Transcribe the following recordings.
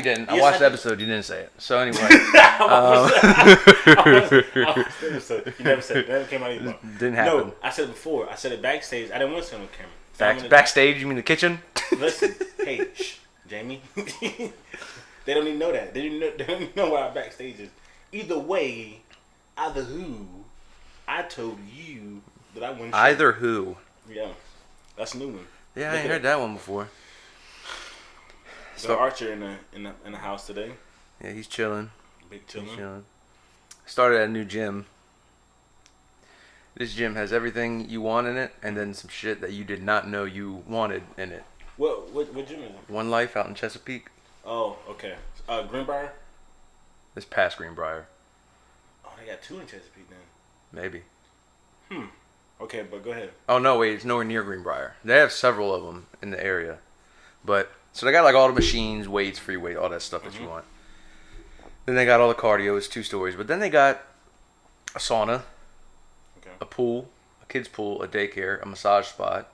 didn't. I Yes, watched the did. episode. You didn't say it. So anyway, You never said it. That never came out of your mouth. didn't happen. No, I said it before. I said it backstage. I didn't want to say it on camera. So I'm gonna- Backstage? You mean the kitchen? Listen, hey, shh, Jamie. They don't even know that. They don't even know where our backstage is. Either way, either who, I told you that I wouldn't. Either who. Yeah, that's a new one. Yeah, I ain't heard that one before. So Archer in the house today. Yeah, he's chilling. Big chilling. He's chilling. Started at a new gym. This gym has everything you want in it, and then some shit that you did not know you wanted in it. What gym is it? One Life out in Chesapeake. Oh, okay. Greenbrier. It's past Greenbrier. Oh, they got two in Chesapeake then. Maybe. Okay, but go ahead. Oh no, wait, it's nowhere near Greenbrier. They have several of them in the area, but so they got like all the machines, weights, free weight, all that stuff that you want. Then they got all the cardio. It's 2 stories, but then they got a sauna, a pool, a kids pool, a daycare, a massage spot,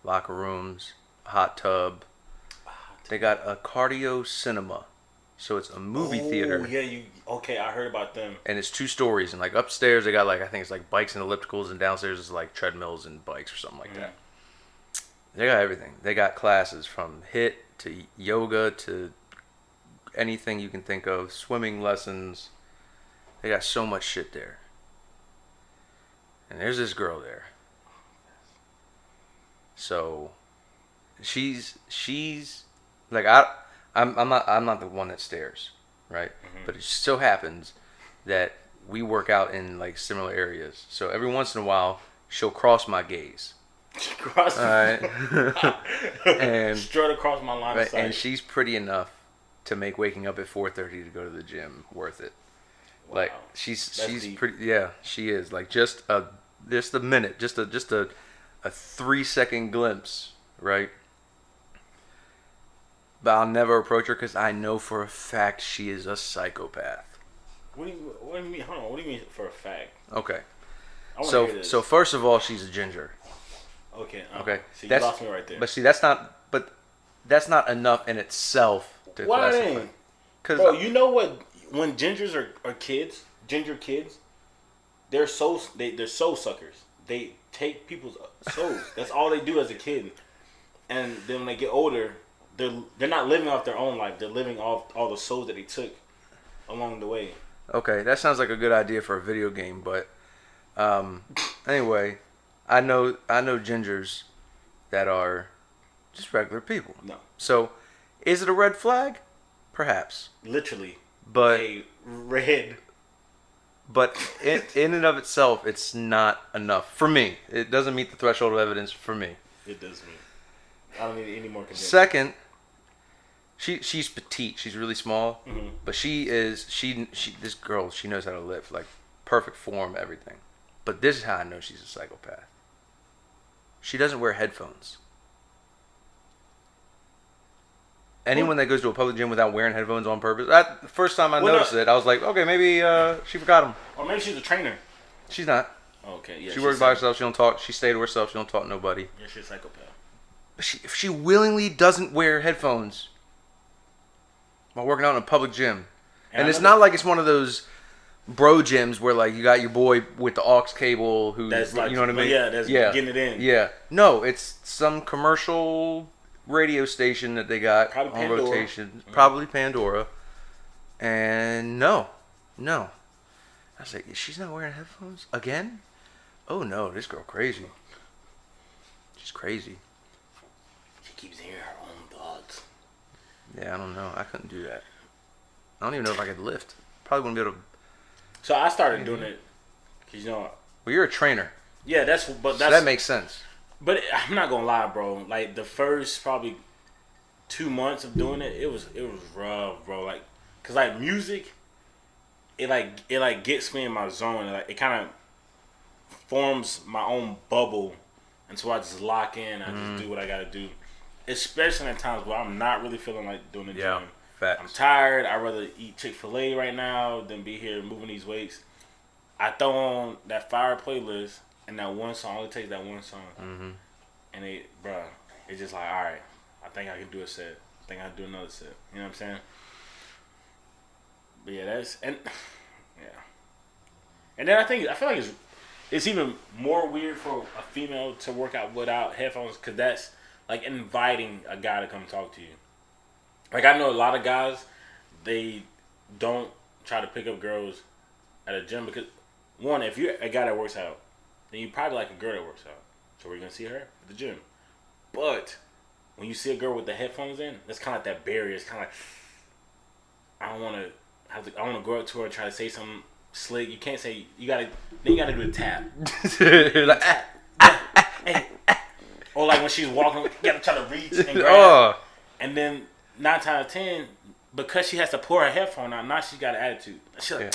locker rooms, a hot tub. They got a cardio cinema, so it's a movie theater. Yeah, okay? I heard about them. And it's 2 stories, and like upstairs they got like I think it's like bikes and ellipticals, and downstairs is like treadmills and bikes or something like that. They got everything. They got classes from HIIT to yoga to anything you can think of, swimming lessons. They got so much shit there. And there's this girl there. So she's like I'm not the one that stares, right? But it just so happens that we work out in like similar areas. So every once in a while she'll cross my gaze. Cross and straight across my line of sight. And she's pretty enough to make waking up at 4:30 to go to the gym worth it. Wow. Like she's deep. pretty. Yeah, she is. Like just a minute, just a 3-second glimpse, right? But I'll never approach her because I know for a fact she is a psychopath. What do you mean? Hold on. What do you mean for a fact? Okay. So first of all, she's a ginger. Okay. Okay. So you lost me right there. But see, that's not enough in itself to classify. Bro, you know what? When gingers are kids, ginger kids, they're soul suckers. They take people's souls. That's all they do as a kid. And then when they get older, they're not living off their own life. They're living off all the souls that they took along the way. Okay, that sounds like a good idea for a video game, but anyway, I know gingers that are just regular people. No. So, is it a red flag? Perhaps. Literally. But a red. But in and of itself, it's not enough for me. It doesn't meet the threshold of evidence for me. It does me. I don't need any more convincing. Second, she's petite. She's really small, Mm-hmm. but this girl, she knows how to lift, like perfect form, everything. But this is how I know she's a psychopath. She doesn't wear headphones. Anyone that goes to a public gym without wearing headphones on purpose, the first time I noticed it, I was like, okay, maybe she forgot them. Or maybe she's a trainer. She's not. Okay, yeah. She works by herself. She don't talk. She stay to herself. She don't talk to nobody. Yeah, she's a psychopath. But if she willingly doesn't wear headphones while working out in a public gym, and it's not like it's one of those bro gyms where like you got your boy with the aux cable who, that's like, you know what I mean? Yeah, that's getting it in. Yeah. No, it's some commercial radio station that they got probably on Pandora. rotation. Mm-hmm. Probably Pandora. And no. I was like, she's not wearing headphones again? Oh no, this girl crazy. She's crazy. She keeps hearing her own thoughts. Yeah, I don't know. I couldn't do that. I don't even know if I could lift. Probably wouldn't be able to. So I started doing it because Well, you're a trainer. Yeah, so that makes sense. But I'm not gonna lie, bro. Like the first probably 2 months of doing it, it was rough, bro. Like, cause like music, it gets me in my zone. It kind of forms my own bubble, and so I just lock in. I just do what I gotta do, especially in times where I'm not really feeling like doing the gym. Facts. I'm tired. I'd rather eat Chick-fil-A right now than be here moving these weights. I throw on that fire playlist. And that one song, only takes that one song. Mm-hmm. And it's just like, all right, I think I can do a set. I think I can do another set. You know what I'm saying? But yeah, and then I feel like it's even more weird for a female to work out without headphones because that's like inviting a guy to come talk to you. Like I know a lot of guys, they don't try to pick up girls at a gym because one, if you're a guy that works out, then you probably like a girl that works out. So we're gonna see her at the gym. But when you see a girl with the headphones in, that's kind of like that barrier. It's kind of like I don't want to. I want to go up to her and try to say something slick. You can't say. Then you gotta do the tap. Like, hey. Or like when she's walking, you gotta try to reach and grab. And then 9 times out of 10, because she has to pull her headphone out, now she's got an attitude. She's like,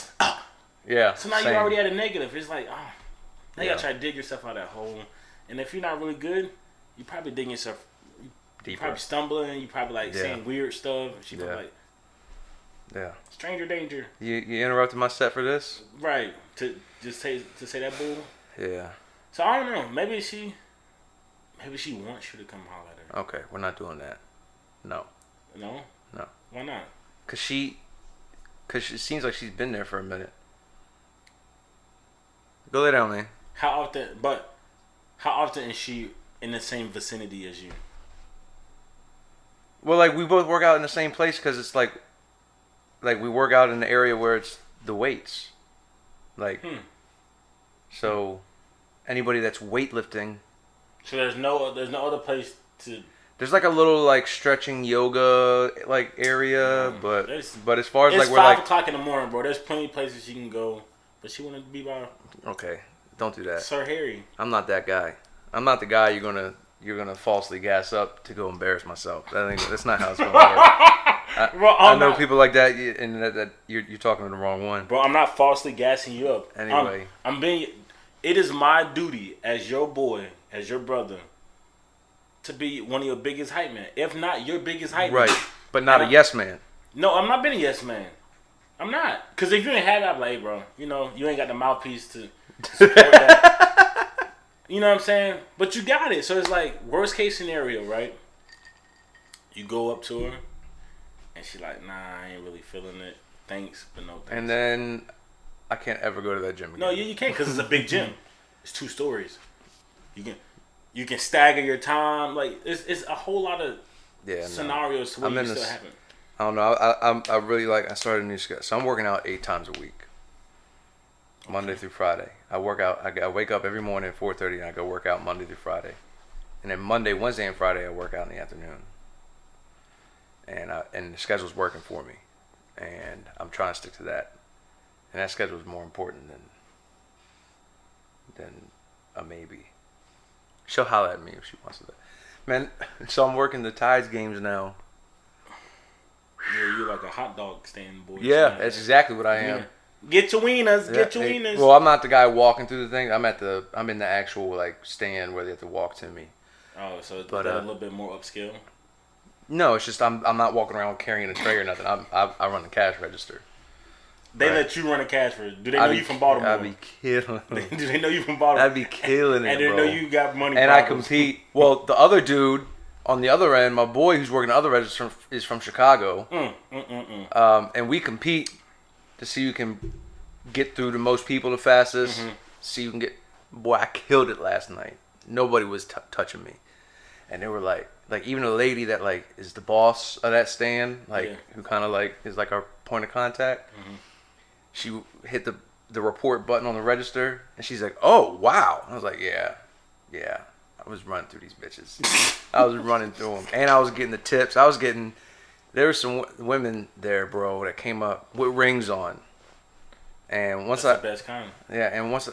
yeah. So now you're already at a negative. It's like, now you gotta try to dig yourself out of that hole. And if you're not really good, you probably digging yourself. You probably stumbling. You probably like saying weird stuff. She probably like. Yeah. Stranger danger. You interrupted my set for this? Right. To say that bull? Yeah. So I don't know. Maybe she wants you to come holler at her. Okay, we're not doing that. No. No? No. Why not? Cause it seems like she's been there for a minute. Go lay down, man. How often is she in the same vicinity as you? Well, like we both work out in the same place because it's like we work out in the area where it's the weights. Like, so anybody that's weightlifting. So there's no other place to. There's like a little like stretching yoga like area, but as far as it's like we're 5 like o'clock in the morning, bro. There's plenty of places you can go, but she wanted to be by. Okay, don't do that. Sir Harry. I'm not that guy. I'm not the guy you're gonna falsely gas up to go embarrass myself. That's not how it's gonna work. I know people like that, and that you're talking to the wrong one. Bro, I'm not falsely gassing you up. Anyway, it is my duty as your boy, as your brother, to be one of your biggest hype man. If not your biggest hype man. Right, but not a yes man. No, I'm not being a yes man. I'm not. Because if you ain't had that, I'm like, hey, bro, you ain't got the mouthpiece to support that. You know what I'm saying? But you got it. So it's like, worst case scenario, right? You go up to her. And she like, nah, I ain't really feeling it. Thanks, but no thanks. And then I can't ever go to that gym again. No, you can't because it's a big gym. It's 2 stories. You can stagger your time. Like it's a whole lot of scenarios to where you still happen. I don't know. I really I started a new schedule. So I'm working out 8 times a week, Monday through Friday. I work out. I wake up every morning at 4:30 and I go work out Monday through Friday, and then Monday, Wednesday, and Friday I work out in the afternoon. And the schedule's working for me, and I'm trying to stick to that. And that schedule is more important than a maybe. She'll holler at me if she wants to. Man, so I'm working the T.A.T.U games now. Yeah, you're like a hot dog stand boy. Yeah, that's exactly what I am. Yeah. Get your wieners, get your wieners. Well, I'm not the guy walking through the thing. I'm in the actual stand where they have to walk to me. Oh, so it's a little bit more upscale. No, it's just I'm not walking around carrying a tray or nothing. I run the cash register. They let you run a cash register. Do they know you from Baltimore? I'd be killing it. Do they know you from Baltimore? I'd be killing it, and they know you got money. And problems. I compete. Well, the other dude on the other end, my boy who's working the other register is from Chicago. And we compete to see who can get through the most people the fastest. See who can get. Boy, I killed it last night. Nobody was touching me, and they were like even a lady that is the boss of that stand, who kind of is our point of contact. She hit the report button on the register, and she's like, "Oh wow!" I was like, "Yeah." I was running through these bitches. I was running through them, and I was getting the tips. There were some women there, bro, that came up with rings on, and once That's the best kind. Yeah, and once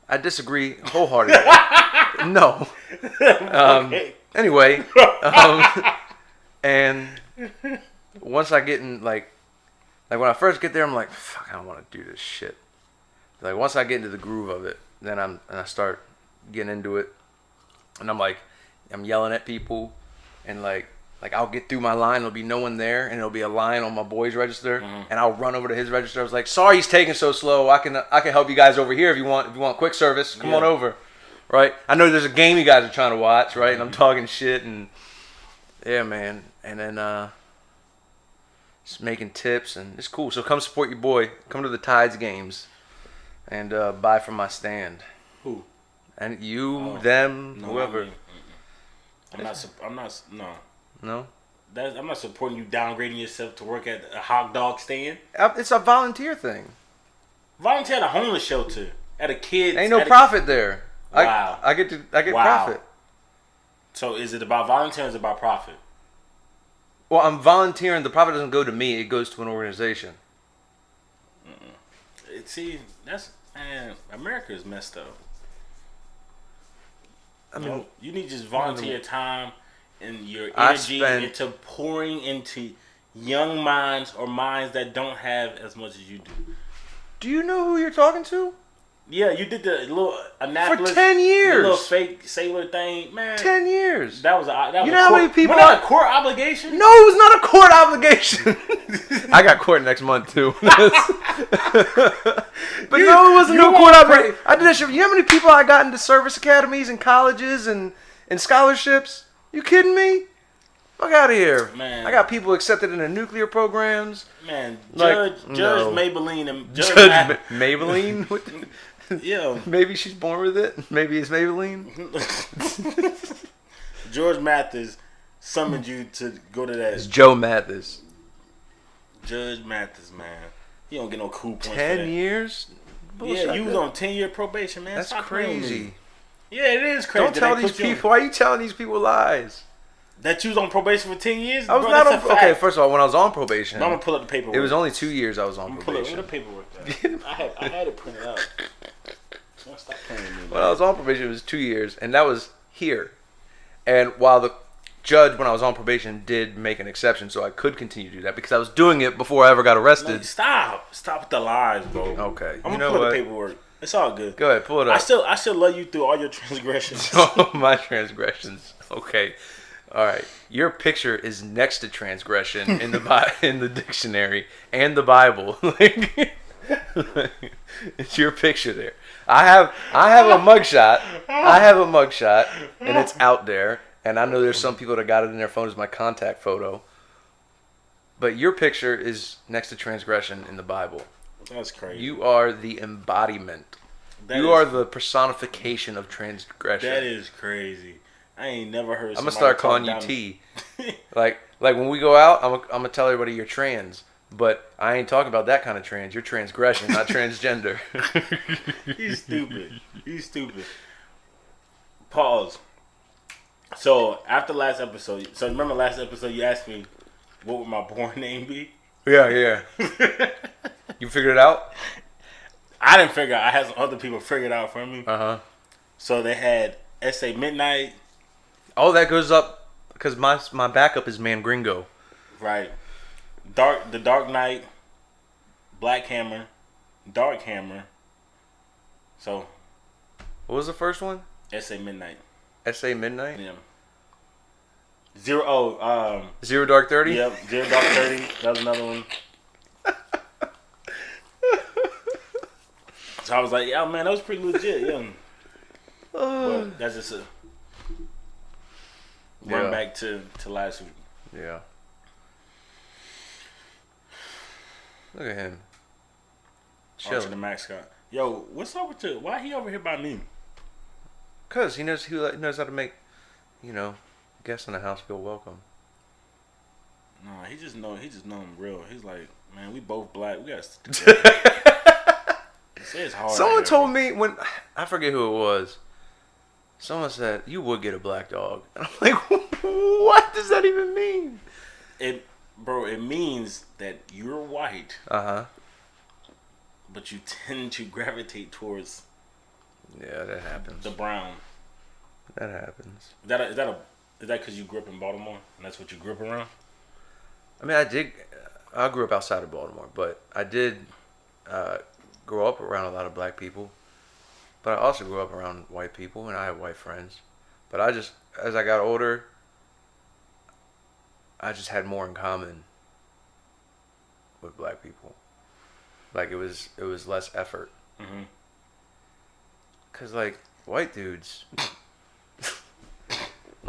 I disagree wholeheartedly. No. Okay. Anyway, and once I get in, when I first get there, I'm like, fuck, I don't want to do this shit. Once I get into the groove of it, then I start getting into it, and I'm yelling at people, and I'll get through my line, there'll be no one there, and there'll be a line on my boy's register, and I'll run over to his register. I was like, sorry, he's taking so slow. I can help you guys over here if you want quick service. Come on over. Right, I know there's a game you guys are trying to watch, right? And I'm talking shit, and Yeah, man. And then just making tips, and it's cool. So come support your boy. Come to the Tides games, and buy from my stand. Who? And you, Oh, them, no, whoever. I'm not. I'm not. No. No. I'm not supporting you downgrading yourself to work at a hot dog stand. It's a volunteer thing. Volunteer at a homeless shelter. At a kid's. Ain't no profit there. Wow. I get profit. So is it about volunteering or is it about profit? Well, I'm volunteering. The profit doesn't go to me. It goes to an organization. See, man, America is messed up. I mean, you need to just volunteer your time and your energy into pouring into young minds or minds that don't have as much as you do. Do you know who you're talking to? Yeah, you did the little Annapolis for 10 years. The little fake sailor thing, man. 10 years. That was you know how many people? Was that a court obligation? No, it was not a court obligation. I got court next month too. But no, it wasn't no court obligation. I did that shit. You know how many people I got into service academies and colleges and scholarships? You kidding me? Fuck out of here, man. I got people accepted into nuclear programs. Man, Judge no. Maybelline and Judge Maybelline. Yeah. Maybe she's born with it. Maybe it's Maybelline. George Mathis summoned you to go to that. It's Joe Mathis. Judge Mathis, man. You don't get no cool points. 10 years? Bullshit. Yeah, you was on 10-year probation, man. That's crazy. Yeah, it is crazy. Don't tell these people. Why are you telling these people lies? That you was on probation for 10 years? I was not on. Okay, first of all, when I was on probation, I'm gonna pull up the paperwork. It was only 2 years I was on probation. Pull up the paperwork. I had it printed out. Stop playing with me, man. When I was on probation, it was 2 years, and that was here. And while the judge, when I was on probation, did make an exception, so I could continue to do that because I was doing it before I ever got arrested. No, stop with the lies, bro. Okay, I'm gonna pull up the paperwork. It's all good. Go ahead, pull it up. I still love you through all your transgressions. Oh, my transgressions. Okay. All right, your picture is next to transgression in the dictionary and the Bible. It's your picture there. I have a mugshot. And it's out there. And I know there's some people that got it in their phone as my contact photo. But your picture is next to transgression in the Bible. That's crazy. You are the embodiment. You are the personification of transgression. That is crazy. I ain't never heard. I'm gonna start calling you T. like when we go out, I'm gonna tell everybody you're trans, but I ain't talking about that kind of trans. You're transgression, not transgender. He's stupid. Pause. So after last episode, remember last episode you asked me what would my porn name be? Yeah. You figured it out? I didn't figure it out. I had some other people figure it out for me. So they had S.A. Midnight. Oh, that goes up because my backup is Man Gringo. Right. The Dark Knight, Black Hammer, Dark Hammer. So. What was the first one? S.A. Midnight. S.A. Midnight? Yeah. Zero Dark 30? Yep, Zero Dark 30. That was another one. So I was like, yeah, man, that was pretty legit, yeah. But that's just a run back to last week. Yeah. Look at him. Archer the mascot. Yo, what's up with you? Why he over here by me? Cause he knows how to make, guests in the house feel welcome. Nah, he just know him real. He's like, man, we both black. We got. It's hard. Someone told me when I forget who it was. Someone said you would get a black dog, and I'm like, what does that even mean? It means that you're white. But you tend to gravitate towards. Yeah, that happens. The brown. That happens. Is that because you grew up in Baltimore and that's what you grew up around? I mean, I grew up outside of Baltimore, but I did grow up around a lot of black people. But I also grew up around white people, and I have white friends. But as I got older, I just had more in common with black people. Like it was less effort. Mm-hmm. Cause white dudes,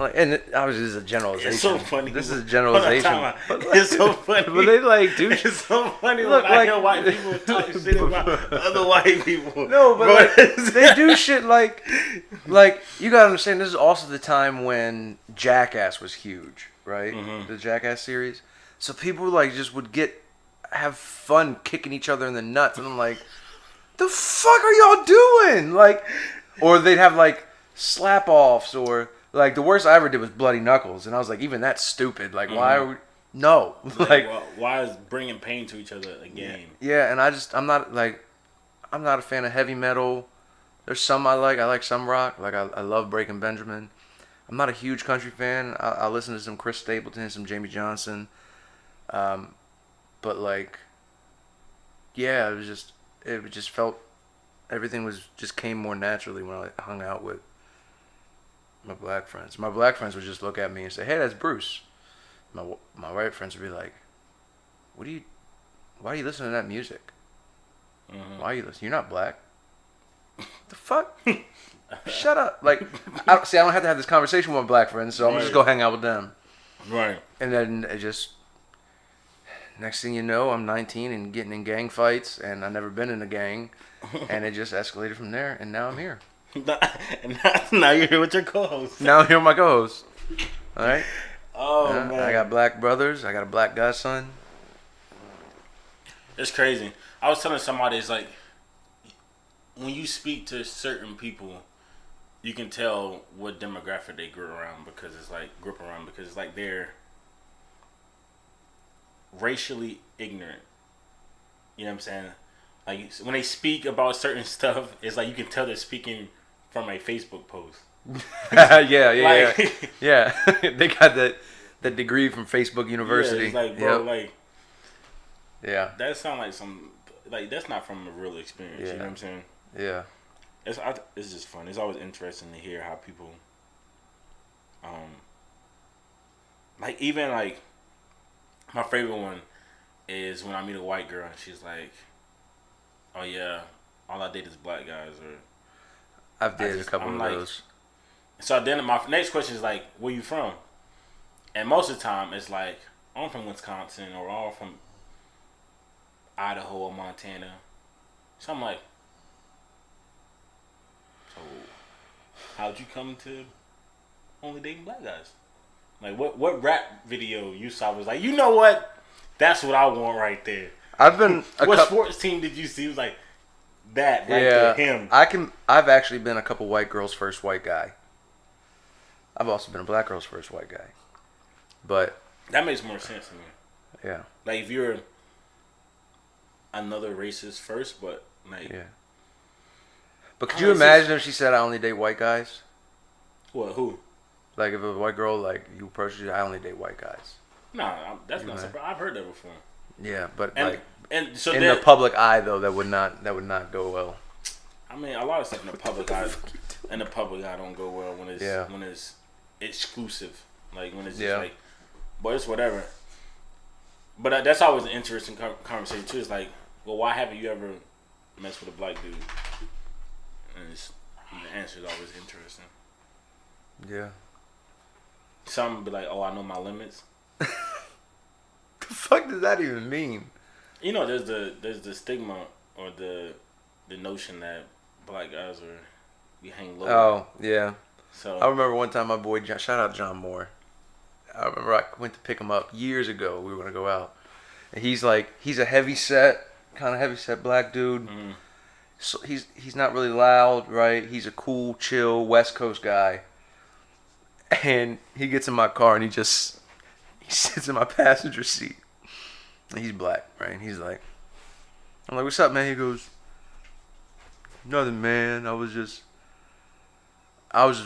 Like, and obviously this is a generalization. It's so funny. This is a generalization. It's so funny. But they like do. It's so funny Look, when I hear white people talk shit about other white people. No, but like, they do shit like you gotta understand. This is also the time when Jackass was huge, right? The Jackass series. So people like just would have fun kicking each other in the nuts, and I'm like, the fuck are y'all doing? Like, or they'd have like slap offs, or like the worst I ever did was bloody knuckles, and I was like, even that's stupid. Like, why are we? No, like why is bringing pain to each other a game? Yeah, and I'm not a fan of heavy metal. There's some I like some rock. Like I love Breaking Benjamin. I'm not a huge country fan. I listen to some Chris Stapleton, some Jamie Johnson. But like, yeah, it just felt everything just came more naturally when I hung out with my black friends. My black friends would just look at me and say, "Hey, that's Bruce." My white friends would be like, why are you listening to that music? Why are you listening? You're not black. The fuck? Shut up. Like, I don't have to have this conversation with my black friends, so I'm going to just go hang out with them. Right. And then it just, next thing you know, I'm 19 and getting in gang fights, and I've never been in a gang, and it just escalated from there, and now I'm here. And now you're here with your co-host. Now I'm here with my co-host. All right? Oh, man. I got black brothers. I got a black godson. It's crazy. I was telling somebody, it's like, when you speak to certain people, you can tell what demographic they grew up around because it's like they're racially ignorant. You know what I'm saying? Like, when they speak about certain stuff, it's like you can tell they're speaking from a Facebook post. yeah. They got that degree from Facebook University. Yeah, it's like, bro, like, yeah, that sound like some, like, that's not from a real experience. You know what I'm saying? Yeah. It's just fun. It's always interesting to hear how people, like, even like, my favorite one is when I meet a white girl and she's like, "Oh yeah, all I date is black guys," or I've dated a couple of those. So then my next question is like, "Where you from?" And most of the time it's like, "I'm from Wisconsin," or "I'm from Idaho or Montana." So I'm like, "So how'd you come to only dating black guys?" Like, what rap video you saw was like, you know what? That's what I want right there. I've been what sports team did you see? It was like that right there, him. I've actually been a couple white girls' first white guy. I've also been a black girl's first white guy. But that makes more sense to me. Yeah. Like, if you're another racist first, but like, yeah. But could you imagine if she said, "I only date white guys"? What? Who? Like, if a white girl, like, you approach you, "I only date white guys." Nah, that's not surprising. I've heard that before. Yeah, but so in the public eye, though, that would not go well. I mean, a lot of stuff in the public eye, don't go well when it's exclusive. Like, when it's just like, but it's whatever. But that's always an interesting conversation too. It's like, well, why haven't you ever messed with a black dude? And the answer is always interesting. Yeah. Some be like, "Oh, I know my limits." The fuck does that even mean? You know, there's the stigma or the notion that black guys we hang low. Oh yeah. So I remember one time my boy, shout out John Moore. I remember I went to pick him up years ago. We were gonna go out, and he's a kind of heavy set black dude. Mm-hmm. So he's not really loud, right? He's a cool, chill West Coast guy. And he gets in my car and he sits in my passenger seat. And he's black, right? And he's like, I'm like, "What's up, man?" He goes, "Nothing, man. I was just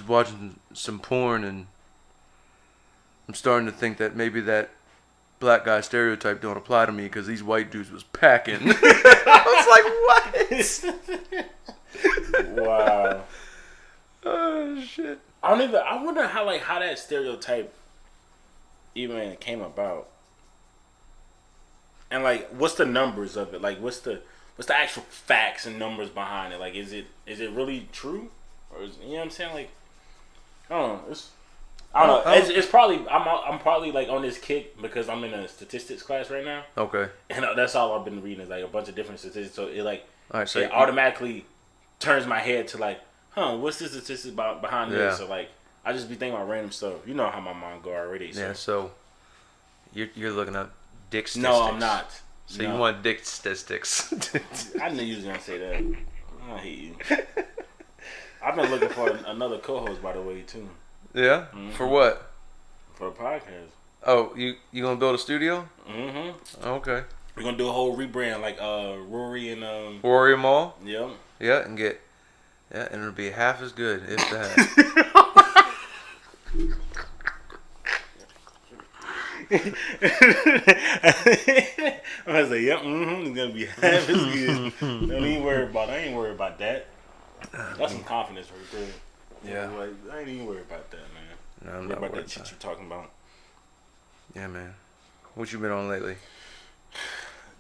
watching some porn, and I'm starting to think that maybe that black guy stereotype don't apply to me because these white dudes was packing." I was like, "What?" Wow. Oh shit. I wonder how that stereotype even came about. And like, what's the numbers of it? Like, what's the actual facts and numbers behind it? Like, is it really true? Or you know what I'm saying? Like, I don't know. I don't know. It's probably I'm probably like on this kick because I'm in a statistics class right now. Okay. And that's all I've been reading is like a bunch of different statistics. So it like so it automatically turns my head to like, what's this statistics about behind this? So like I just be thinking about random stuff. You know how my mind go already. So. Yeah. So you're looking up dick statistics. No, I'm not. So you want dick statistics? I knew you was gonna say that. I hate you. I've been looking for another co-host, by the way, too. Yeah? Mm-hmm. For what? For a podcast. Oh, you gonna build a studio? Mm-hmm. Okay. We're gonna do a whole rebrand, like Rory and Warrior Mall. Yeah. Yeah, and it'll be half as good if that. I was like, yep, it's gonna be half as good. Don't even worry about it. I ain't worried about that. That's some confidence right there. Yeah. Like, I ain't even worried about that, man. No, I'm not about worried that shit about you're talking about. Yeah, man. What you been on lately?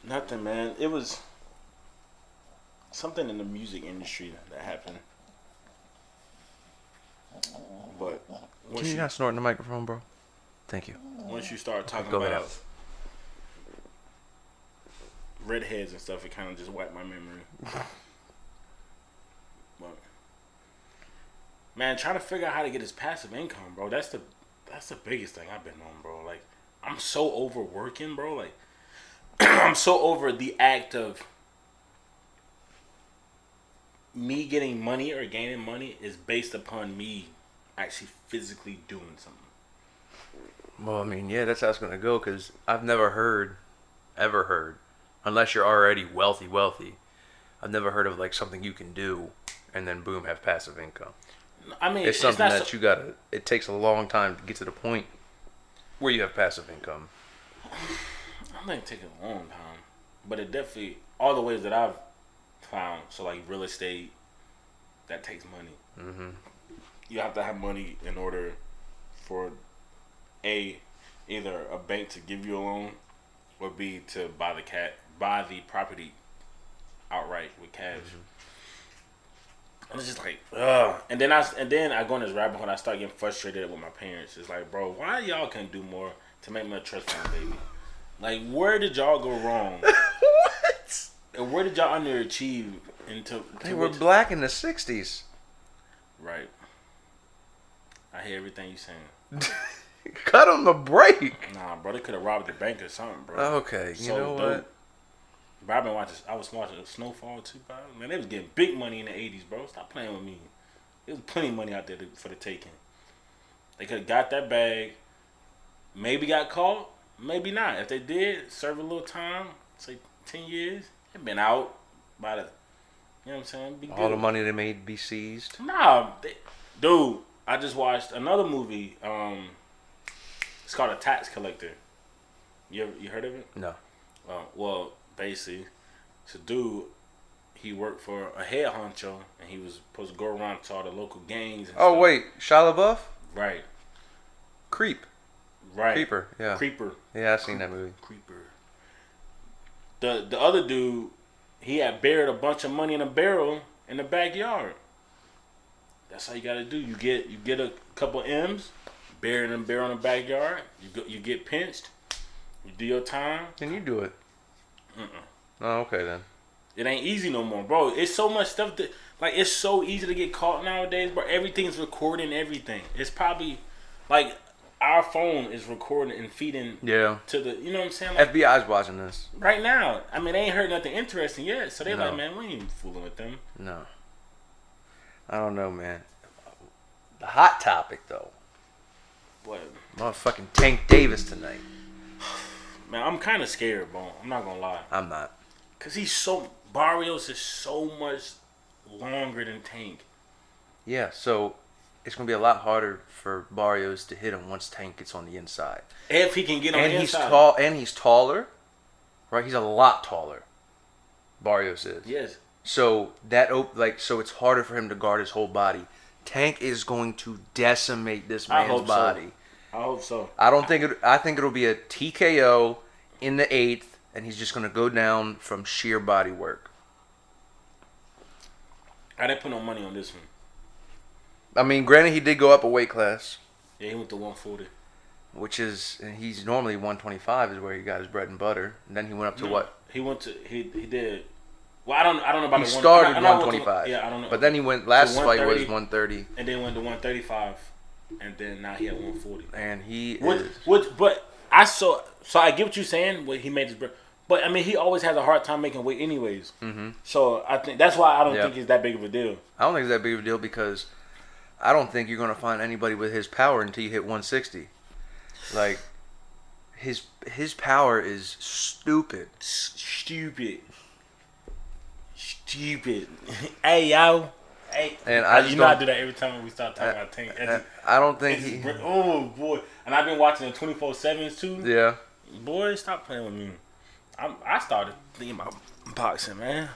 Nothing, man. It was something in the music industry that happened. But can you not snort in the microphone, bro? Thank you. Once you start talking about redheads and stuff, it kind of just wiped my memory. But man, trying to figure out how to get his passive income, bro. That's the biggest thing I've been on, bro. Like, I'm so overworking, bro. Like, I'm so over the act of me getting money or gaining money is based upon me actually physically doing something. Well, I mean, yeah, that's how it's gonna go. Cause I've never ever heard, unless you're already wealthy. I've never heard of like something you can do, and then boom, have passive income. I mean, it's something that you gotta. It takes a long time to get to the point where you have passive income. I think it takes a long time, but it definitely all the ways that I've found. So like real estate, that takes money. Mm-hmm. You have to have money in order for either a bank to give you a loan, or B to buy the property outright with cash. Mm-hmm. And it's just like, ugh. And then I go in this rabbit hole and I start getting frustrated with my parents. It's like, bro, why y'all can't do more to make me a trust fund baby? Like, where did y'all go wrong? What? And where did y'all underachieve They were black in the 60s. Right. I hear everything you saying. Cut on the break. Nah, bro, they could have robbed the bank or something, bro. Okay, you know what? But I was watching Snowfall too, bro. Man, they was getting big money in the 80s, bro. Stop playing with me. There was plenty of money out there for the taking. They could have got that bag. Maybe got caught. Maybe not. If they did, serve a little time, say 10 years, they've been out by the, you know what I'm saying? Be all good. The money they made be seized. Nah, dude, I just watched another movie. It's called A Tax Collector. You heard of it? No. Well, basically, it's a dude. He worked for a head honcho, and he was supposed to go around to all the local gangs. And stuff. Wait, Shia LaBeouf? Right. Creep. Right. Creeper. Yeah. Creeper. Yeah, I've seen that movie. Creeper. The other dude, he had buried a bunch of money in a barrel in the backyard. That's how you gotta do. You get a couple M's, bury in a barrel in the backyard. You get pinched. You do your time. Can you do it? Oh, okay then. It ain't easy no more, bro. It's so much stuff that it's so easy to get caught nowadays, bro. Everything's recording everything. It's probably like our phone is recording and feeding to the, you know what I'm saying? Like, FBI's watching this right now. I mean, they ain't heard nothing interesting yet, so they like, man, we ain't even fooling with them. No. I don't know, man. The hot topic though. What? Motherfucking Tank Davis tonight. Man, I'm kind of scared, bro. I'm not gonna lie. I'm not. Cause Barrios is so much longer than Tank. Yeah, so it's gonna be a lot harder for Barrios to hit him once Tank gets on the inside. If he can get on the inside. And he's taller, right? He's a lot taller. Barrios is. Yes. So so it's harder for him to guard his whole body. Tank is going to decimate this man's body. I hope so. I think it'll be a TKO in the 8th, and he's just gonna go down from sheer body work. I didn't put no money on this one. I mean, granted, he did go up a weight class. Yeah, he went to 140. which is, and he's normally 125 is where he got his bread and butter. And then he went up to what? He went to he did. Well, I don't know about He the one. started I know 125. Yeah, I don't know. But then he went. Last To fight was 130, 130, and then went to 135, and then now he at 140. and he Which, is. but I saw. So I get what you're saying. What he made his bread, but I mean he always has a hard time making weight, anyways. Mm-hmm. So I think that's why I don't think it's that big of a deal. I don't think it's that big of a deal because I don't think you're gonna find anybody with his power until you hit 160. Like his power is stupid. Stupid. Hey yo. Hey. And I you know I do that every time we start talking about Tank. I don't think he. Oh boy. And I've been watching the 24/7s too. Yeah. Boy, stop playing with me. I started thinking about boxing, man.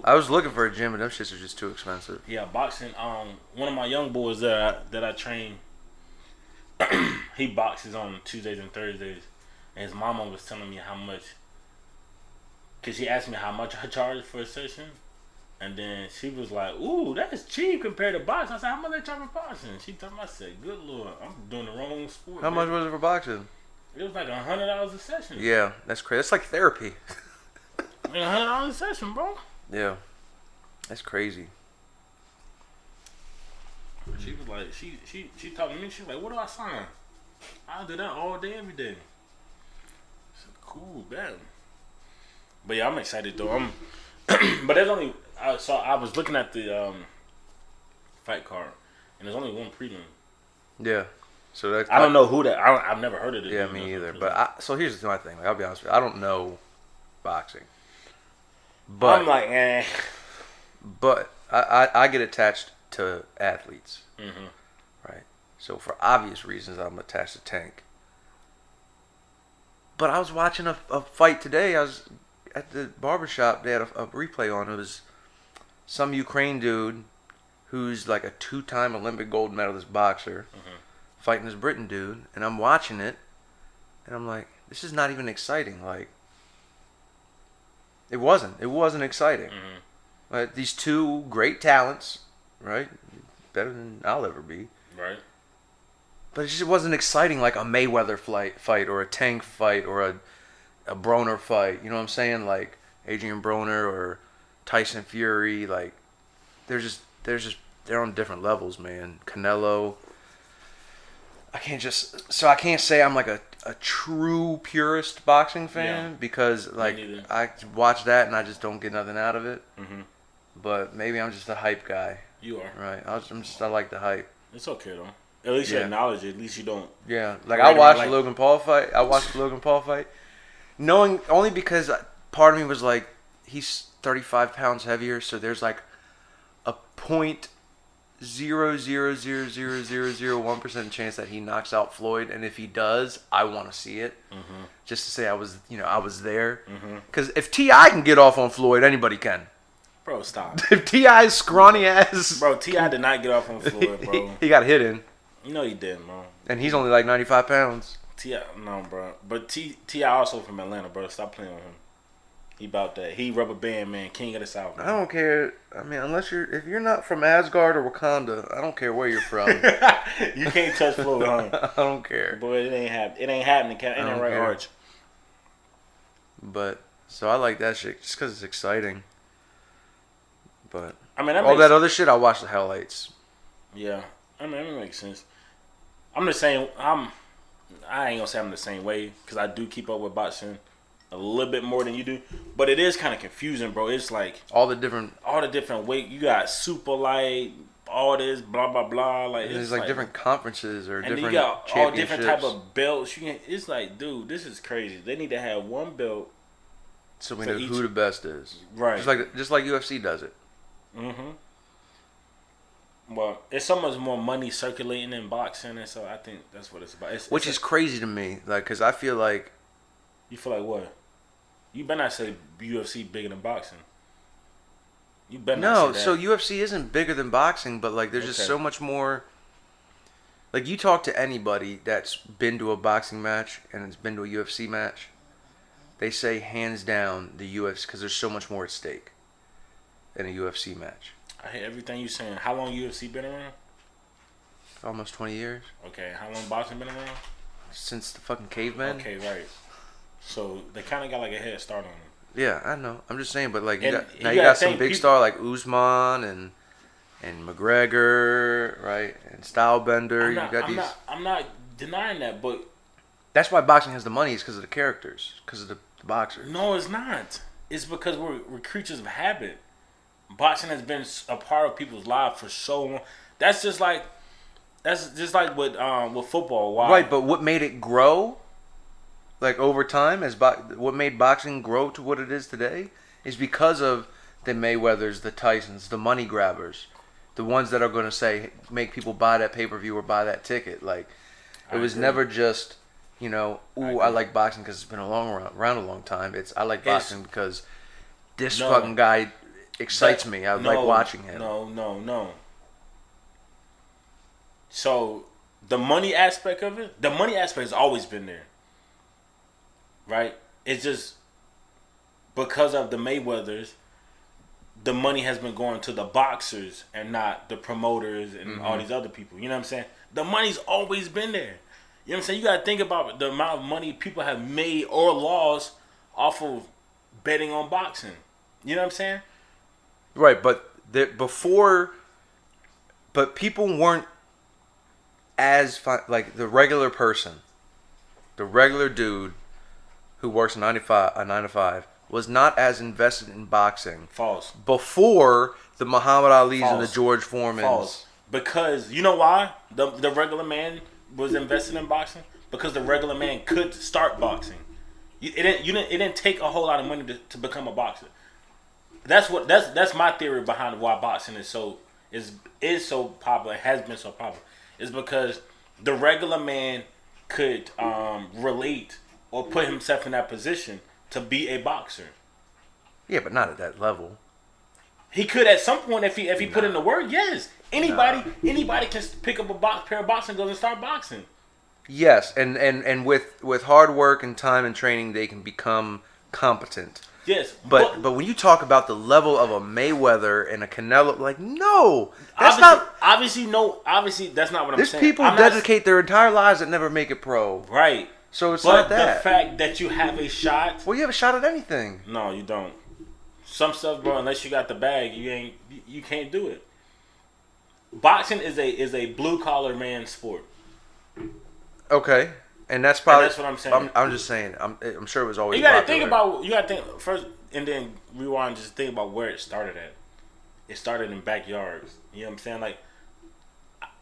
I was looking for a gym, but them shits are just too expensive. Yeah, boxing. One of my young boys that I train, he boxes on Tuesdays and Thursdays, and his mama was telling me how much. Cause she asked me how much I charge for a session, and then she was like, "Ooh, that's cheap compared to boxing." I said, "How much they charge for boxing?" She told me, I said, "Good Lord, I'm doing the wrong sport." How much was it for boxing? It was like $100 a session. Yeah, that's crazy. It's like therapy. $100 a session, bro. Yeah, that's crazy. She was like, she talking to me. She was like, "What do I sign?" I'll do that all day, every day. I said, "Cool, bad." But yeah, I'm excited though. But there's only I was looking at the fight card, and there's only one prelim. Yeah, so that I don't know who that. I've never heard of it. Yeah, me either. But so here's my thing. Like, I'll be honest with you. I don't know boxing, but I'm like, eh. But I get attached to athletes, right? So for obvious reasons, I'm attached to Tank. But I was watching a fight today. I was at the barbershop. They had a replay on. It was some Ukraine dude who's like a 2-time Olympic gold medalist boxer fighting this Britain dude. And I'm watching it. And I'm like, this is not even exciting. Like, it wasn't. It wasn't exciting. These two great talents, right? Better than I'll ever be. Right. But it just wasn't exciting like a Mayweather fight or a Tank fight or a Broner fight. You know what I'm saying? Like Adrian Broner or Tyson Fury. Like they're on different levels, man. Canelo. I can't say I'm like a true purist boxing fan because like I watch that and I just don't get nothing out of it. But maybe I'm just a hype guy. You are. Right. I like the hype. It's okay though. At least you acknowledge it. At least you don't. Yeah. Like I watched the Logan Paul fight. Knowing only because part of me was like, he's 35 pounds heavier, so there's like a 0.0000001% chance that he knocks out Floyd, and if he does, I want to see it, just to say I was there. Because if T.I. can get off on Floyd, anybody can. Bro, stop. If T.I.'s scrawny ass, bro, T.I. did not get off on Floyd, bro. he got hit in. You know he didn't, bro. And he's only like 95 pounds. T.I. No, bro. But T.I. also from Atlanta, bro. Stop playing with him. He about that. He rubber band, man. King of the South. Man. I don't care. I mean, if you're not from Asgard or Wakanda, I don't care where you're from. You can't touch Floyd, huh? I don't care. Boy, it ain't happening. Ain't that right, Arch? But, so I like that shit just because it's exciting. But I mean, all that other shit, I watch the highlights. Yeah, I mean, that makes sense. I'm the same. I ain't gonna say I'm the same way because I do keep up with boxing a little bit more than you do, but it is kind of confusing, bro. It's like all the different weight. You got super light, all this blah blah blah. Like there's like different conferences or different. And you got all different type of belts. It's like, dude, this is crazy. They need to have one belt so we know who the best is. Right. Just like UFC does it. Well, it's so much more money circulating in boxing, and so I think that's what it's about. Which is crazy to me, like, because I feel like. You feel like what? You better not say UFC bigger than boxing. You better not say that. So UFC isn't bigger than boxing, but like, there's just so much more. Like, you talk to anybody that's been to a boxing match and has been to a UFC match, they say hands down the UFC because there's so much more at stake in a UFC match. I hear everything you're saying. How long UFC been around? almost 20 years. Okay, how long boxing been around? Since the fucking cavemen. Okay, right. So they kind of got like a head start on them. Yeah, I know. I'm just saying, but like And you got some big star like Usman and McGregor, right? And Stylebender. I'm not denying that, but that's why boxing has the money. Is because of the characters, because of the boxers. No, it's not. It's because we're creatures of habit. Boxing has been a part of people's lives for so long. That's just like with football. Why? Right, but what made it grow? Like over time, what made boxing grow to what it is today is because of the Mayweathers, the Tysons, the money grabbers, the ones that are going to make people buy that pay-per-view or buy that ticket. Like it was never just, I like boxing because it's been around a long time. I like boxing because this fucking guy excites me. I like watching him. No. So the money aspect of it, has always been there. Right? It's just because of the Mayweathers, the money has been going to the boxers and not the promoters and all these other people. You know what I'm saying? The money's always been there. You know what I'm saying? You got to think about the amount of money people have made or lost off of betting on boxing. You know what I'm saying? Right, but people weren't as like the regular person, the regular dude who works a 9 to 5 was not as invested in boxing. False. Before the Muhammad Ali's and the George Foremans. False. Because you know why the regular man was invested in boxing? Because the regular man could start boxing. It didn't take a whole lot of money to become a boxer. That's my theory behind why boxing is so popular, has been so popular. Is because the regular man could relate or put himself in that position to be a boxer. Yeah, but not at that level. He could at some point if he put in the work. Yes, anybody can pick up a pair of boxing gloves and start boxing. Yes, and with hard work and time and training, they can become competent. Yes, but when you talk about the level of a Mayweather and a Canelo, like no, that's not obviously that's not what I'm saying. There's people dedicate their entire lives that never make it pro. Right. So it's not that. But the fact that you have a shot. Well, you have a shot at anything. No, you don't. Some stuff, bro. Unless you got the bag, you can't do it. Boxing is a blue collar man sport. Okay, and that's probably that's what I'm saying. I'm just saying. I'm sure it was always. You got to think first, and then rewind. Just think about where it started at. It started in backyards. You know what I'm saying? Like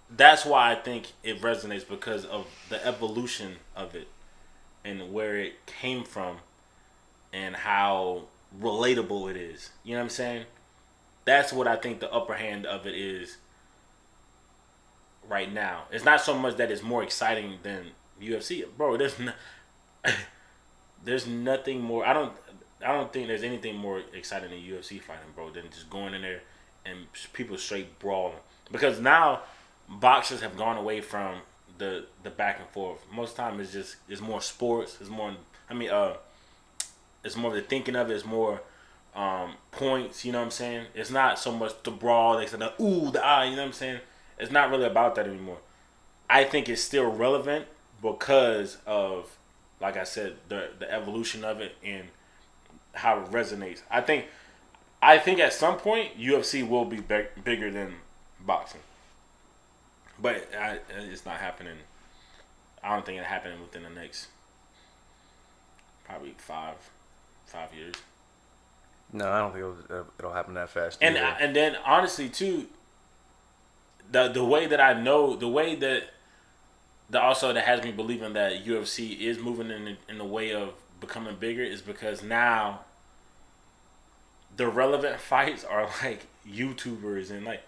that's why I think it resonates because of the evolution of it and where it came from and how relatable it is. You know what I'm saying? That's what I think the upper hand of it is right now. It's not so much that it's more exciting than UFC. Bro, there's nothing more. I don't think there's anything more exciting than UFC fighting, bro, than just going in there and people straight brawling. Because now boxers have gone away from the back and forth. Most time it's more sports. It's more it's more the thinking of it. It's more points. You know what I'm saying? It's not so much the brawl. They said the ooh, the ah. You know what I'm saying? It's not really about that anymore. I think it's still relevant because of, like I said, the evolution of it and how it resonates. I think at some point UFC will be bigger than boxing. But it's not happening. I don't think it's happening within the next probably 5 years. No, I don't think it'll happen that fast. And then honestly too, the way that I know, the way that also that has me believing that UFC is moving in the way of becoming bigger is because now the relevant fights are like YouTubers and like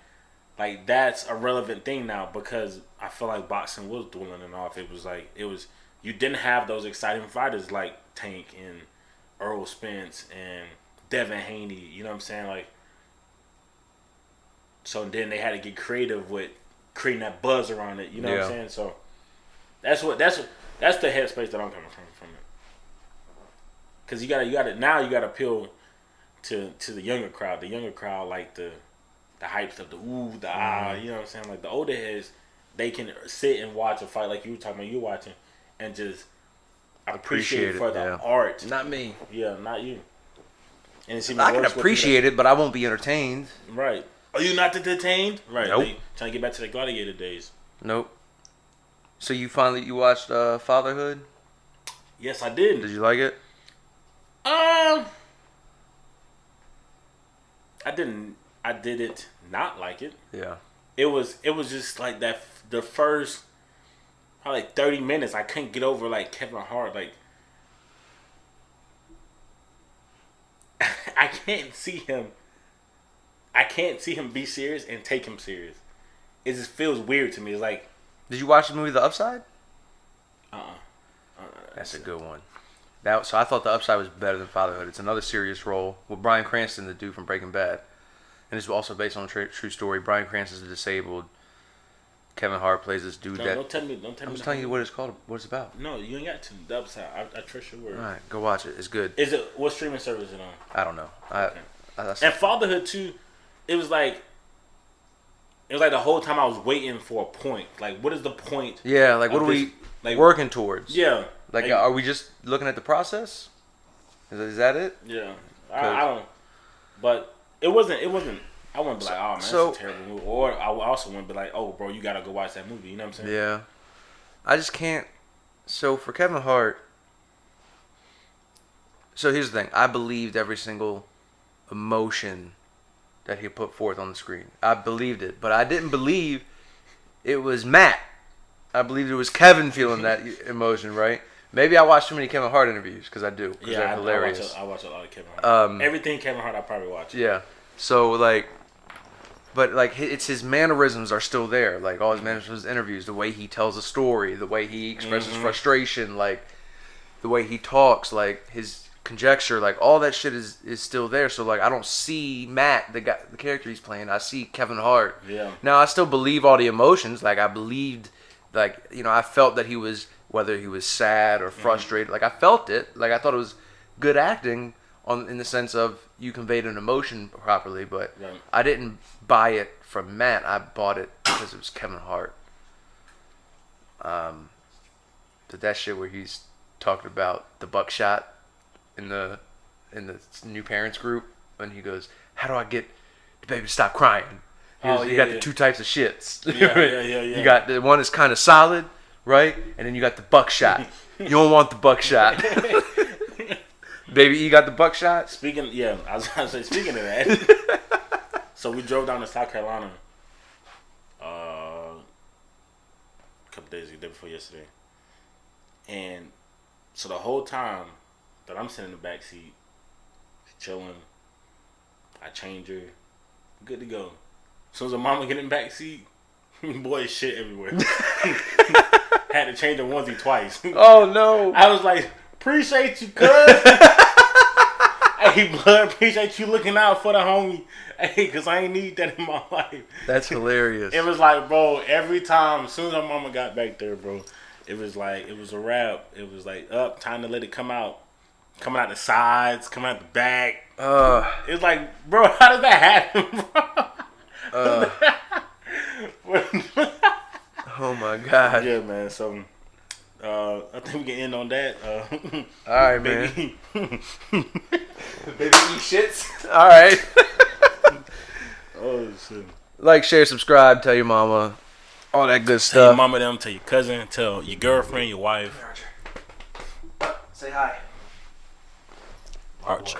that's a relevant thing now because I feel like boxing was dwindling off. It was you didn't have those exciting fighters like Tank and Earl Spence and Devin Haney. You know what I'm saying? Like, so then they had to get creative with creating that buzz around it. You know what I'm saying? So that's the headspace that I'm coming from it. Because you gotta appeal to the younger crowd. The younger crowd like the hype stuff, the ooh, the ah, you know what I'm saying? Like the older heads, they can sit and watch a fight like you were talking about, you watching, and just appreciate it for the art. Not me. Yeah, not you. And it's even I can worse appreciate it, but I won't be entertained. Right. Are you not detained? Right. Nope. They trying to get back to the gladiator days. Nope. So you watched Fatherhood? Yes, I did. Did you like it? I didn't not like it. Yeah. It was just like that. The first probably like 30 minutes, I couldn't get over like Kevin Hart. Like I can't see him be serious and take him serious. It just feels weird to me. It's like. Did you watch the movie The Upside? That's a good one. So I thought The Upside was better than Fatherhood. It's another serious role with Bryan Cranston, the dude from Breaking Bad, and it's also based on a true story. Bryan Cranston's disabled. Kevin Hart plays this dude Don't tell me. I'm just telling you what it's called. What it's about. No, you ain't got to. The Upside. I trust your word. All right, go watch it. It's good. Is it what streaming service is it on? I don't know. Okay. And Fatherhood too. It was like the whole time I was waiting for a point. Like, what is the point? Yeah, like what are we working towards? Yeah. Like, are we just looking at the process? Is that it? Yeah. I don't. But it wasn't. I wouldn't be like, oh man, that's a terrible movie. Or I also wouldn't be like, oh bro, you gotta go watch that movie. You know what I'm saying? Yeah. I just can't. So for Kevin Hart. So here's the thing. I believed every single emotion that he put forth on the screen. I believed it, but I didn't believe it was Matt. I believed it was Kevin feeling that emotion, right? Maybe I watch too many Kevin Hart interviews because I do. Because they're hilarious. I watch a lot of Kevin Hart. Everything Kevin Hart, I probably watch. Yeah. So but it's his mannerisms are still there. Like all his mannerisms, interviews, the way he tells a story, the way he expresses frustration, like the way he talks, like his conjecture, like all that shit is still there. So like I don't see Matt, the character he's playing. I see Kevin Hart. Yeah. Now I still believe all the emotions. Like I believed, like I felt that he was, whether he was sad or frustrated. Like I felt it. Like I thought it was good acting in the sense of you conveyed an emotion properly. But I didn't buy it from Matt. I bought it because it was Kevin Hart. But that shit where he's talking about the buckshot in the new parents group, and he goes, "How do I get the baby to stop crying?" You got the two types of shits. Yeah. You got the one that's kind of solid, right? And then you got the buckshot. You don't want the buckshot. Baby, you got the buckshot? Speaking of that. So we drove down to South Carolina a couple days ago, day before yesterday. And so the whole time that I'm sitting in the back seat, chilling, I change her, good to go. As soon as the mama get in the back seat, boy, shit everywhere. Had to change the onesie twice. Oh no! I was like, appreciate you, cuz. Hey, blood, appreciate you looking out for the homie. Hey, cause I ain't need that in my life. That's hilarious. It was like, bro, every time, as soon as my mama got back there, bro, it was like, it was a wrap. It was like, time to let it come out. Coming out the sides, coming out the back. It was like, bro, how does that happen, bro? Oh my god. Yeah, man. So, I think we can end on that. All right, man. Baby eat shits. All right. Oh shit. Like, share, subscribe, tell your mama, all that good stuff. Tell your mama them, tell your cousin, tell your girlfriend, your wife. Say hi. Arch.